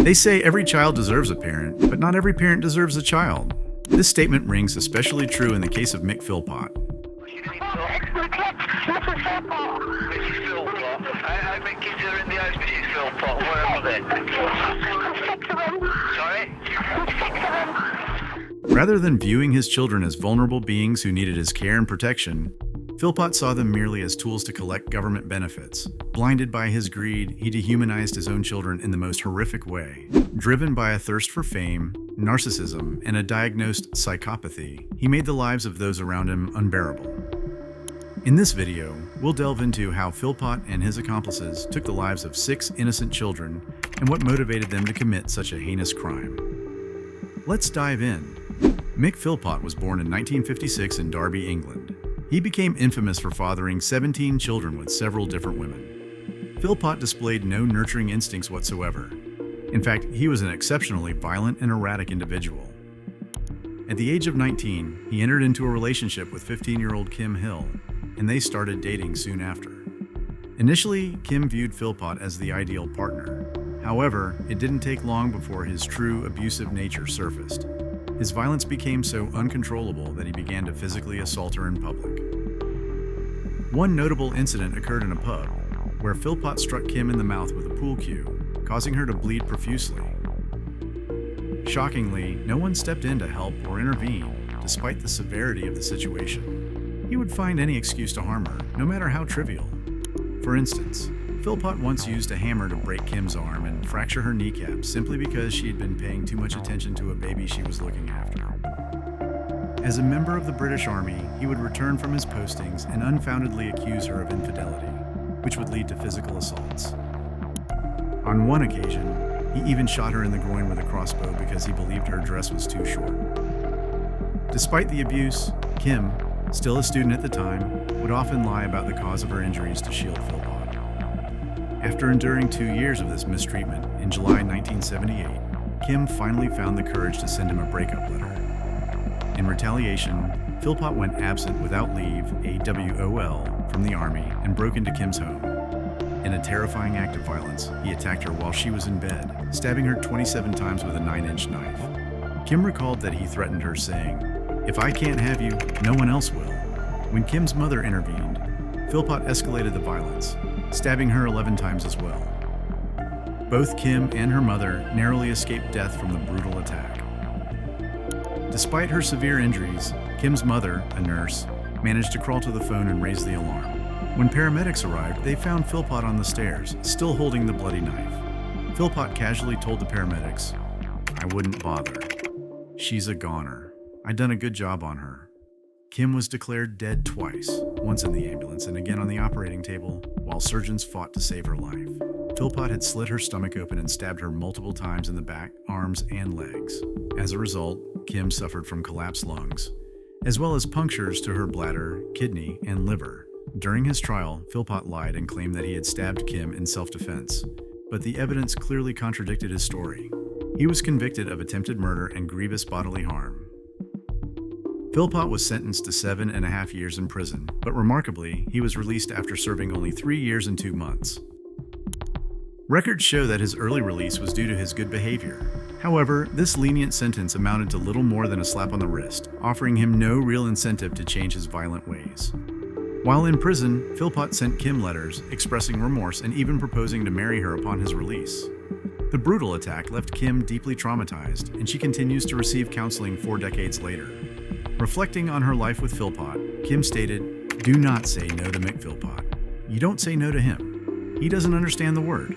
They say every child deserves a parent, but not every parent deserves a child. This statement rings especially true in the case of Mick Philpott. Mrs. Philpott. How many kids are in the house, Mrs. Philpott? Where are they? 6 of them. Sorry? 6 of them. Rather than viewing his children as vulnerable beings who needed his care and protection, Philpott saw them merely as tools to collect government benefits. Blinded by his greed, he dehumanized his own children in the most horrific way. Driven by a thirst for fame, narcissism, and a diagnosed psychopathy, he made the lives of those around him unbearable. In this video, we'll delve into how Philpott and his accomplices took the lives of 6 innocent children and what motivated them to commit such a heinous crime. Let's dive in. Mick Philpott was born in 1956 in Derby, England. He became infamous for fathering 17 children with several different women. Philpott displayed no nurturing instincts whatsoever. In fact, he was an exceptionally violent and erratic individual. At the age of 19, he entered into a relationship with 15-year-old Kim Hill, and they started dating soon after. Initially, Kim viewed Philpott as the ideal partner. However, it didn't take long before his true abusive nature surfaced. His violence became so uncontrollable that he began to physically assault her in public. One notable incident occurred in a pub, where Philpott struck Kim in the mouth with a pool cue, causing her to bleed profusely. Shockingly, no one stepped in to help or intervene, despite the severity of the situation. He would find any excuse to harm her, no matter how trivial. For instance, Philpott once used a hammer to break Kim's arm and fracture her kneecap simply because she had been paying too much attention to a baby she was looking after. As a member of the British Army, he would return from his postings and unfoundedly accuse her of infidelity, which would lead to physical assaults. On one occasion, he even shot her in the groin with a crossbow because he believed her dress was too short. Despite the abuse, Kim, still a student at the time, would often lie about the cause of her injuries to shield Philpott. After enduring 2 years of this mistreatment, in July 1978, Kim finally found the courage to send him a breakup letter. In retaliation, Philpott went absent without leave, AWOL, from the Army and broke into Kim's home. In a terrifying act of violence, he attacked her while she was in bed, stabbing her 27 times with a 9-inch knife. Kim recalled that he threatened her, saying, "If I can't have you, no one else will." When Kim's mother intervened, Philpott escalated the violence, stabbing her 11 times as well. Both Kim and her mother narrowly escaped death from the brutal attack. Despite her severe injuries, Kim's mother, a nurse, managed to crawl to the phone and raise the alarm. When paramedics arrived, they found Philpott on the stairs, still holding the bloody knife. Philpott casually told the paramedics, "I wouldn't bother. She's a goner. I'd done a good job on her." Kim was declared dead twice, once in the ambulance and again on the operating table, while surgeons fought to save her life. Philpott had slit her stomach open and stabbed her multiple times in the back, arms, and legs. As a result, Kim suffered from collapsed lungs, as well as punctures to her bladder, kidney, and liver. During his trial, Philpott lied and claimed that he had stabbed Kim in self-defense, but the evidence clearly contradicted his story. He was convicted of attempted murder and grievous bodily harm. Philpott was sentenced to 7.5 years in prison, but remarkably, he was released after serving only 3 years and 2 months. Records show that his early release was due to his good behavior. However, this lenient sentence amounted to little more than a slap on the wrist, offering him no real incentive to change his violent ways. While in prison, Philpott sent Kim letters expressing remorse and even proposing to marry her upon his release. The brutal attack left Kim deeply traumatized, and she continues to receive counseling 4 decades later. Reflecting on her life with Philpott, Kim stated, "Do not say no to Mick Philpott. You don't say no to him. He doesn't understand the word."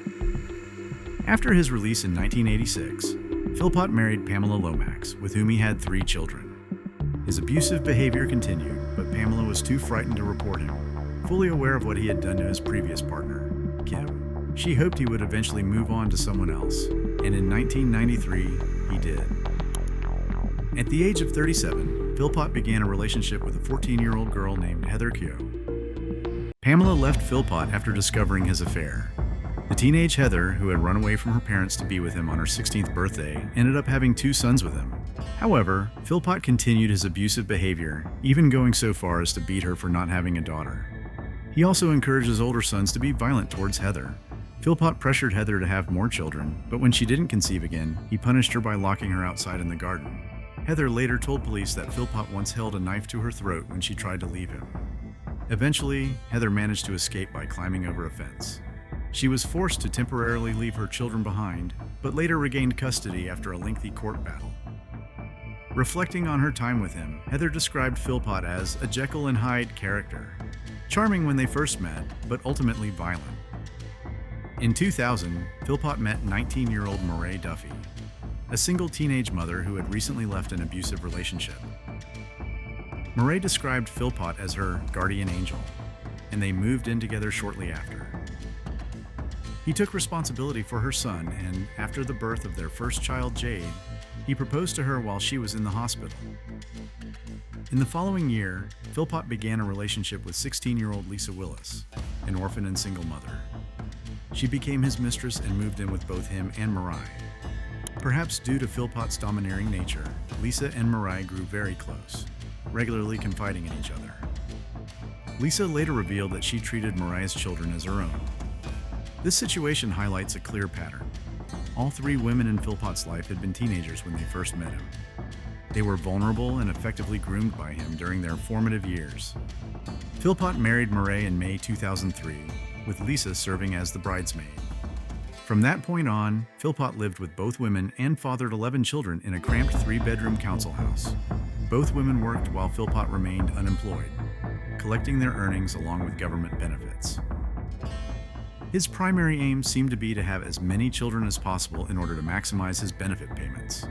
After his release in 1986, Philpott married Pamela Lomax, with whom he had 3 children. His abusive behavior continued, but Pamela was too frightened to report him, fully aware of what he had done to his previous partner, Kim. She hoped he would eventually move on to someone else, and in 1993, he did. At the age of 37, Philpott began a relationship with a 14-year-old girl named Heather Keogh. Pamela left Philpott after discovering his affair. The teenage Heather, who had run away from her parents to be with him on her 16th birthday, ended up having 2 sons with him. However, Philpott continued his abusive behavior, even going so far as to beat her for not having a daughter. He also encouraged his older sons to be violent towards Heather. Philpott pressured Heather to have more children, but when she didn't conceive again, he punished her by locking her outside in the garden. Heather later told police that Philpott once held a knife to her throat when she tried to leave him. Eventually, Heather managed to escape by climbing over a fence. She was forced to temporarily leave her children behind, but later regained custody after a lengthy court battle. Reflecting on her time with him, Heather described Philpott as a Jekyll and Hyde character, charming when they first met, but ultimately violent. In 2000, Philpott met 19-year-old Murray Duffy, a single teenage mother who had recently left an abusive relationship. Murray described Philpott as her guardian angel, and they moved in together shortly after. He took responsibility for her son, and after the birth of their first child, Jade, he proposed to her while she was in the hospital. In the following year, Philpott began a relationship with 16-year-old Lisa Willis, an orphan and single mother. She became his mistress and moved in with both him and Murray. Perhaps due to Philpott's domineering nature, Lisa and Murray grew very close, regularly confiding in each other. Lisa later revealed that she treated Murray's children as her own. This situation highlights a clear pattern. All three women in Philpott's life had been teenagers when they first met him. They were vulnerable and effectively groomed by him during their formative years. Philpott married Murray in May 2003, with Lisa serving as the bridesmaid. From that point on, Philpott lived with both women and fathered 11 children in a cramped 3-bedroom council house. Both women worked while Philpott remained unemployed, collecting their earnings along with government benefits. His primary aim seemed to be to have as many children as possible in order to maximize his benefit payments.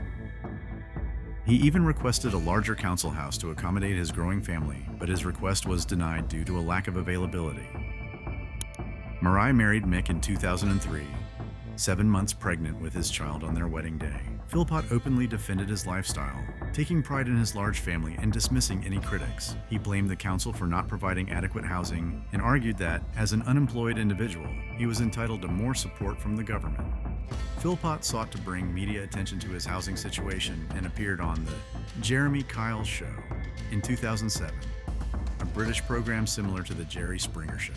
He even requested a larger council house to accommodate his growing family, but his request was denied due to a lack of availability. Murray married Mick in 2003, 7 months pregnant with his child on their wedding day. Philpott openly defended his lifestyle, taking pride in his large family and dismissing any critics. He blamed the council for not providing adequate housing and argued that, as an unemployed individual, he was entitled to more support from the government. Philpott sought to bring media attention to his housing situation and appeared on The Jeremy Kyle Show in 2007, a British program similar to The Jerry Springer Show.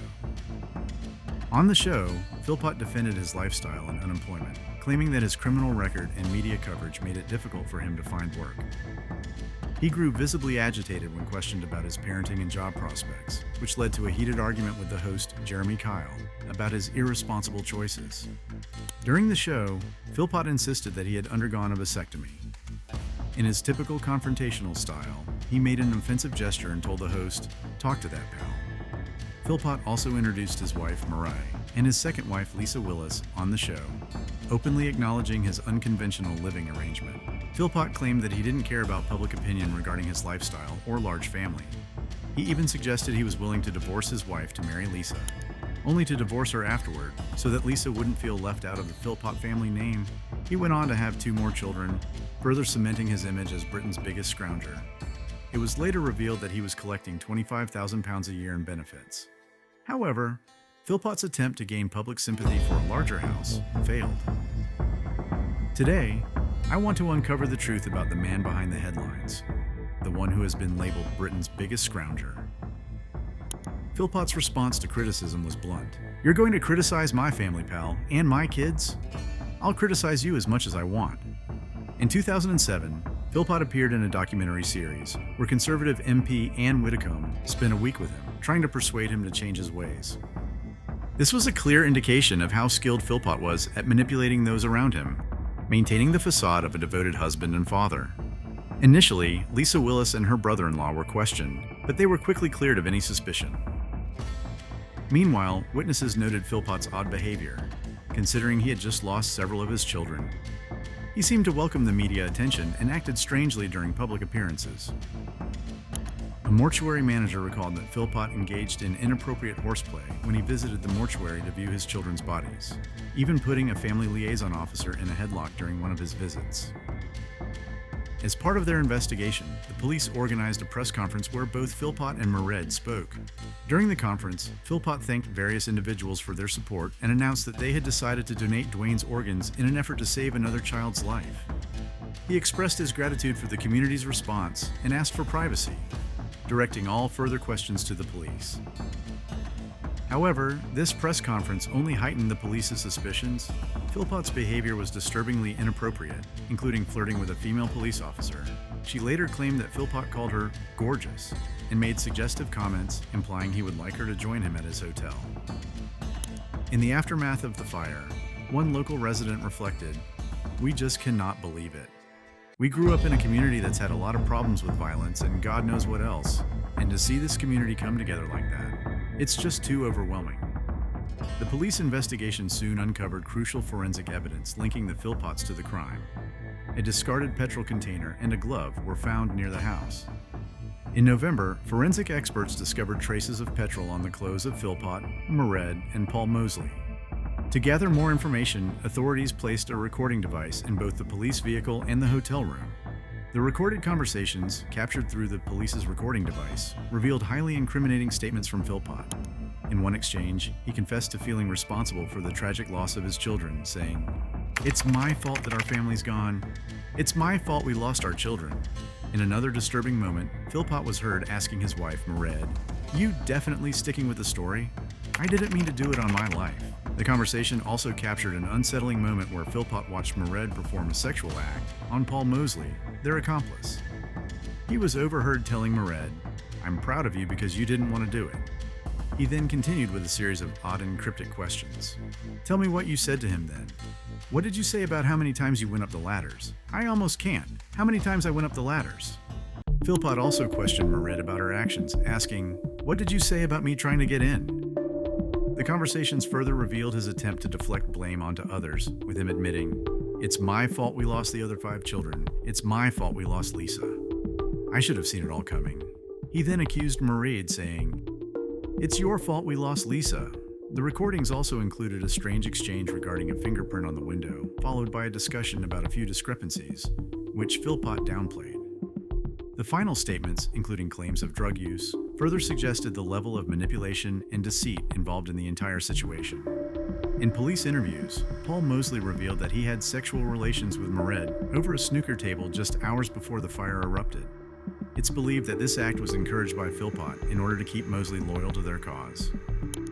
On the show, Philpott defended his lifestyle and unemployment, claiming that his criminal record and media coverage made it difficult for him to find work. He grew visibly agitated when questioned about his parenting and job prospects, which led to a heated argument with the host, Jeremy Kyle, about his irresponsible choices. During the show, Philpott insisted that he had undergone a vasectomy. In his typical confrontational style, he made an offensive gesture and told the host, "Talk to that pal." Philpott also introduced his wife, Murray, and his second wife, Lisa Willis, on the show, openly acknowledging his unconventional living arrangement. Philpott claimed that he didn't care about public opinion regarding his lifestyle or large family. He even suggested he was willing to divorce his wife to marry Lisa, only to divorce her afterward, so that Lisa wouldn't feel left out of the Philpott family name. He went on to have 2 more children, further cementing his image as Britain's biggest scrounger. It was later revealed that he was collecting £25,000 a year in benefits. However, Philpott's attempt to gain public sympathy for a larger house failed. Today, I want to uncover the truth about the man behind the headlines, the one who has been labeled Britain's biggest scrounger. Philpott's response to criticism was blunt. "You're going to criticize my family, pal, and my kids? I'll criticize you as much as I want." In 2007, Philpott appeared in a documentary series where conservative MP Anne Widdecombe spent a week with him, trying to persuade him to change his ways. This was a clear indication of how skilled Philpott was at manipulating those around him, maintaining the facade of a devoted husband and father. Initially, Lisa Willis and her brother-in-law were questioned, but they were quickly cleared of any suspicion. Meanwhile, witnesses noted Philpott's odd behavior, considering he had just lost several of his children. He seemed to welcome the media attention and acted strangely during public appearances. A mortuary manager recalled that Philpott engaged in inappropriate horseplay when he visited the mortuary to view his children's bodies, even putting a family liaison officer in a headlock during one of his visits. As part of their investigation, the police organized a press conference where both Philpott and Murray spoke. During the conference, Philpott thanked various individuals for their support and announced that they had decided to donate Dwayne's organs in an effort to save another child's life. He expressed his gratitude for the community's response and asked for privacy, directing all further questions to the police. However, this press conference only heightened the police's suspicions. Philpott's behavior was disturbingly inappropriate, including flirting with a female police officer. She later claimed that Philpott called her gorgeous and made suggestive comments implying he would like her to join him at his hotel. In the aftermath of the fire, one local resident reflected, "We just cannot believe it. We grew up in a community that's had a lot of problems with violence and God knows what else, and to see this community come together like that, it's just too overwhelming." The police investigation soon uncovered crucial forensic evidence linking the Philpotts to the crime. A discarded petrol container and a glove were found near the house. In November, forensic experts discovered traces of petrol on the clothes of Philpott, Moret, and Paul Mosley. To gather more information, authorities placed a recording device in both the police vehicle and the hotel room. The recorded conversations, captured through the police's recording device, revealed highly incriminating statements from Philpott. In one exchange, he confessed to feeling responsible for the tragic loss of his children, saying, "It's my fault that our family's gone. It's my fault we lost our children." In another disturbing moment, Philpott was heard asking his wife, Moret, "You definitely sticking with the story? I didn't mean to do it on my life." The conversation also captured an unsettling moment where Philpott watched Moret perform a sexual act on Paul Mosley, their accomplice. He was overheard telling Moret, "I'm proud of you because you didn't want to do it." He then continued with a series of odd and cryptic questions. "Tell me what you said to him then. What did you say about how many times you went up the ladders? I almost can't. How many times I went up the ladders?" Philpott also questioned Moret about her actions, asking, "What did you say about me trying to get in?" The conversations further revealed his attempt to deflect blame onto others, with him admitting, "It's my fault we lost the other 5 children. It's my fault we lost Lisa. I should have seen it all coming." He then accused Moret, saying, "It's your fault we lost Lisa." The recordings also included a strange exchange regarding a fingerprint on the window, followed by a discussion about a few discrepancies, which Philpott downplayed. The final statements, including claims of drug use, further suggested the level of manipulation and deceit involved in the entire situation. In police interviews, Paul Mosley revealed that he had sexual relations with Moret over a snooker table just hours before the fire erupted. It's believed that this act was encouraged by Philpott in order to keep Mosley loyal to their cause.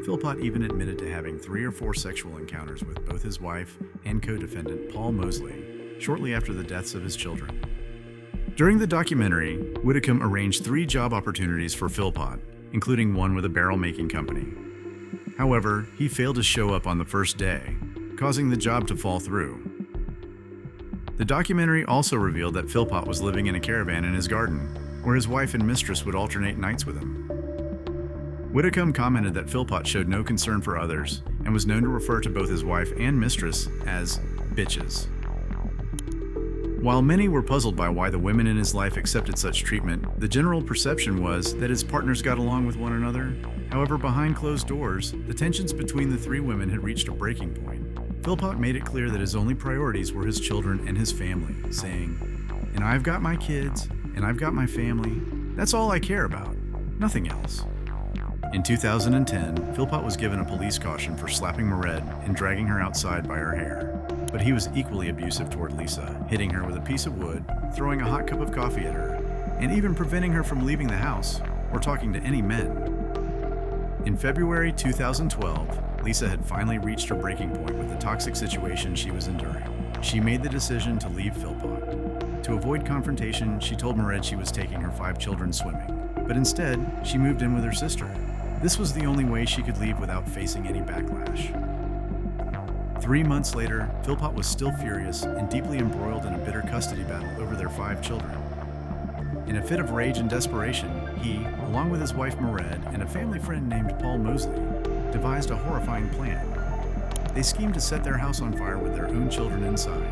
Philpott even admitted to having 3 or 4 sexual encounters with both his wife and co-defendant Paul Mosley shortly after the deaths of his children. During the documentary, Whitcomb arranged 3 job opportunities for Philpott, including one with a barrel-making company. However, he failed to show up on the first day, causing the job to fall through. The documentary also revealed that Philpott was living in a caravan in his garden, where his wife and mistress would alternate nights with him. Whitcomb commented that Philpott showed no concern for others and was known to refer to both his wife and mistress as bitches. While many were puzzled by why the women in his life accepted such treatment, the general perception was that his partners got along with one another. However, behind closed doors, the tensions between the 3 women had reached a breaking point. Philpott made it clear that his only priorities were his children and his family, saying, "And I've got my kids, and I've got my family. That's all I care about. Nothing else." In 2010, Philpott was given a police caution for slapping Moret and dragging her outside by her hair. But he was equally abusive toward Lisa, hitting her with a piece of wood, throwing a hot cup of coffee at her, and even preventing her from leaving the house or talking to any men. In February 2012, Lisa had finally reached her breaking point with the toxic situation she was enduring. She made the decision to leave Philpott. To avoid confrontation, she told Moret she was taking her 5 children swimming, but instead, she moved in with her sister. This was the only way she could leave without facing any backlash. 3 months later, Philpott was still furious and deeply embroiled in a bitter custody battle over their 5 children. In a fit of rage and desperation, he, along with his wife Moret and a family friend named Paul Mosley, devised a horrifying plan. They schemed to set their house on fire with their own children inside,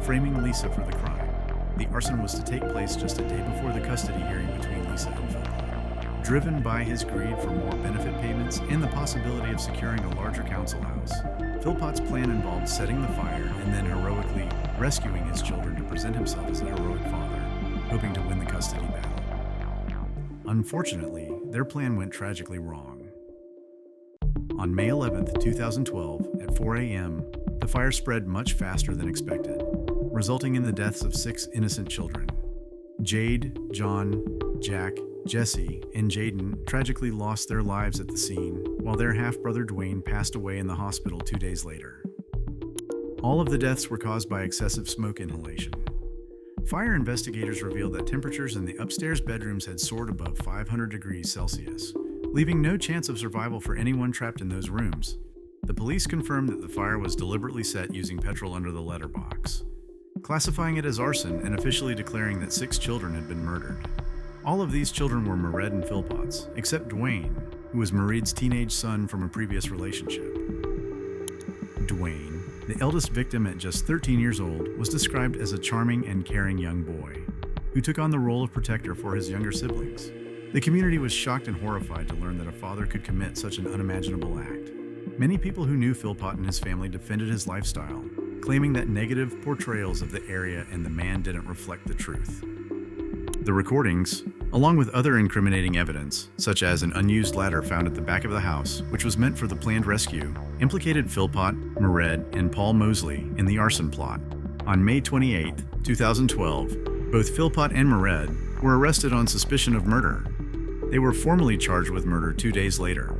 framing Lisa for the crime. The arson was to take place just a day before the custody hearing between Lisa and Philpott. Driven by his greed for more benefit payments and the possibility of securing a larger council house, Philpott's plan involved setting the fire and then heroically rescuing his children to present himself as a heroic father, hoping to win the custody battle. Unfortunately, their plan went tragically wrong. On May 11, 2012, at 4 a.m., the fire spread much faster than expected, resulting in the deaths of 6 innocent children. Jade, John, Jack, Jesse, and Jaden tragically lost their lives at the scene. while their half-brother Dwayne passed away in the hospital 2 days later. All of the deaths were caused by excessive smoke inhalation. Fire investigators revealed that temperatures in the upstairs bedrooms had soared above 500 degrees Celsius, leaving no chance of survival for anyone trapped in those rooms. The police confirmed that the fire was deliberately set using petrol under the letterbox, classifying it as arson and officially declaring that 6 children had been murdered. All of these children were Mered and Philpott's, except Dwayne, who was Mered's teenage son from a previous relationship. Dwayne, the eldest victim at just 13 years old, was described as a charming and caring young boy who took on the role of protector for his younger siblings. The community was shocked and horrified to learn that a father could commit such an unimaginable act. Many people who knew Philpott and his family defended his lifestyle, claiming that negative portrayals of the area and the man didn't reflect the truth. The recordings, along with other incriminating evidence, such as an unused ladder found at the back of the house, which was meant for the planned rescue, implicated Philpott, Mered, and Paul Mosley in the arson plot. On May 28, 2012, both Philpott and Mered were arrested on suspicion of murder. They were formally charged with murder 2 days later.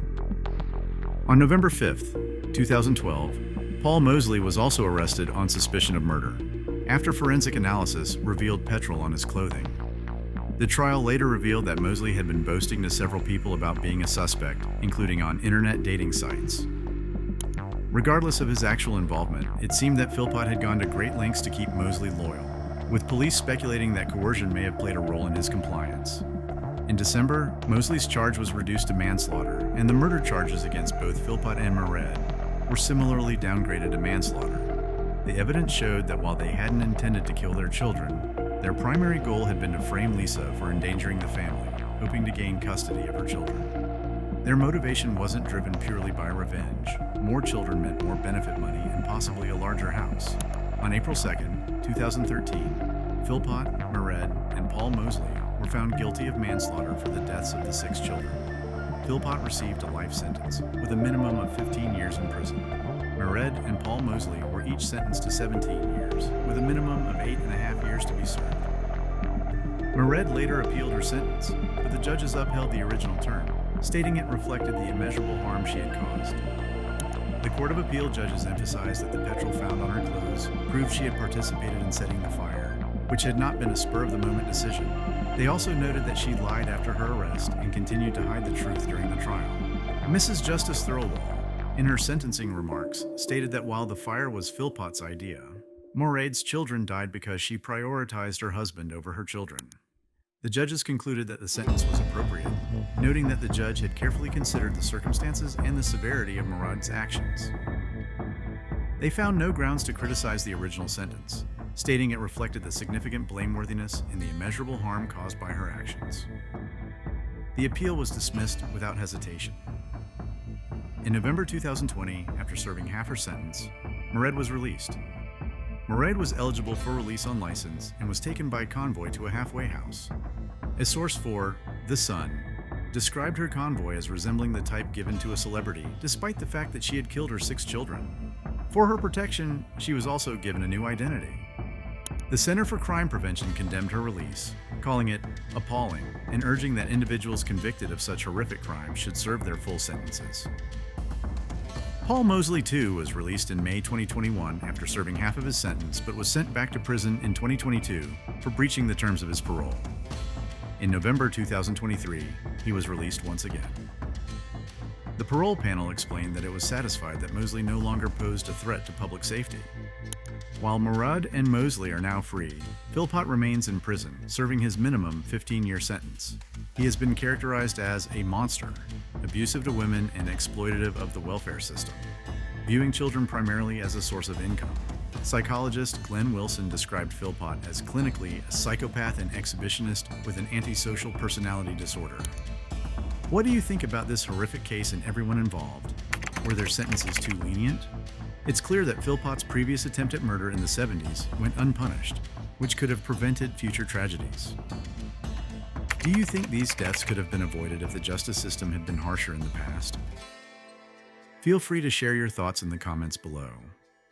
On November 5, 2012, Paul Mosley was also arrested on suspicion of murder, after forensic analysis revealed petrol on his clothing. The trial later revealed that Mosley had been boasting to several people about being a suspect, including on internet dating sites. Regardless of his actual involvement, it seemed that Philpott had gone to great lengths to keep Mosley loyal, with police speculating that coercion may have played a role in his compliance. In December, Mosley's charge was reduced to manslaughter, and the murder charges against both Philpott and Mered were similarly downgraded to manslaughter. The evidence showed that while they hadn't intended to kill their children, their primary goal had been to frame Lisa for endangering the family, hoping to gain custody of her children. Their motivation wasn't driven purely by revenge. More children meant more benefit money and possibly a larger house. On April 2, 2013, Philpott, Mered, and Paul Mosley were found guilty of manslaughter for the deaths of the 6 children. Philpott received a life sentence, with a minimum of 15 years in prison. Mered and Paul Mosley were each sentenced to 17 years, with a minimum of 8.5 years to be served. Mered later appealed her sentence, but the judges upheld the original term, stating it reflected the immeasurable harm she had caused. The Court of Appeal judges emphasized that the petrol found on her clothes proved she had participated in setting the fire, which had not been a spur-of-the-moment decision. They also noted that she lied after her arrest and continued to hide the truth during the trial. Mrs. Justice Thirlwall, in her sentencing remarks, stated that while the fire was Philpott's idea, Mered's children died because she prioritized her husband over her children. The judges concluded that the sentence was appropriate, noting that the judge had carefully considered the circumstances and the severity of Mered's actions. They found no grounds to criticize the original sentence, stating it reflected the significant blameworthiness and the immeasurable harm caused by her actions. The appeal was dismissed without hesitation. In November 2020, after serving half her sentence, Mered was released. Mered was eligible for release on license and was taken by convoy to a halfway house. A source for The Sun described her convoy as resembling the type given to a celebrity, despite the fact that she had killed her 6 children. For her protection, she was also given a new identity. The Center for Crime Prevention condemned her release, calling it appalling and urging that individuals convicted of such horrific crimes should serve their full sentences. Paul Mosley, too, was released in May 2021 after serving half of his sentence, but was sent back to prison in 2022 for breaching the terms of his parole. In November 2023, he was released once again. The parole panel explained that it was satisfied that Mosley no longer posed a threat to public safety. While Mered and Mosley are now free, Philpott remains in prison, serving his minimum 15-year sentence. He has been characterized as a monster, abusive to women and exploitative of the welfare system, viewing children primarily as a source of income. Psychologist Glenn Wilson described Philpott as clinically a psychopath and exhibitionist with an antisocial personality disorder. What do you think about this horrific case and everyone involved? Were their sentences too lenient? It's clear that Philpott's previous attempt at murder in the 70s went unpunished, which could have prevented future tragedies. Do you think these deaths could have been avoided if the justice system had been harsher in the past? Feel free to share your thoughts in the comments below.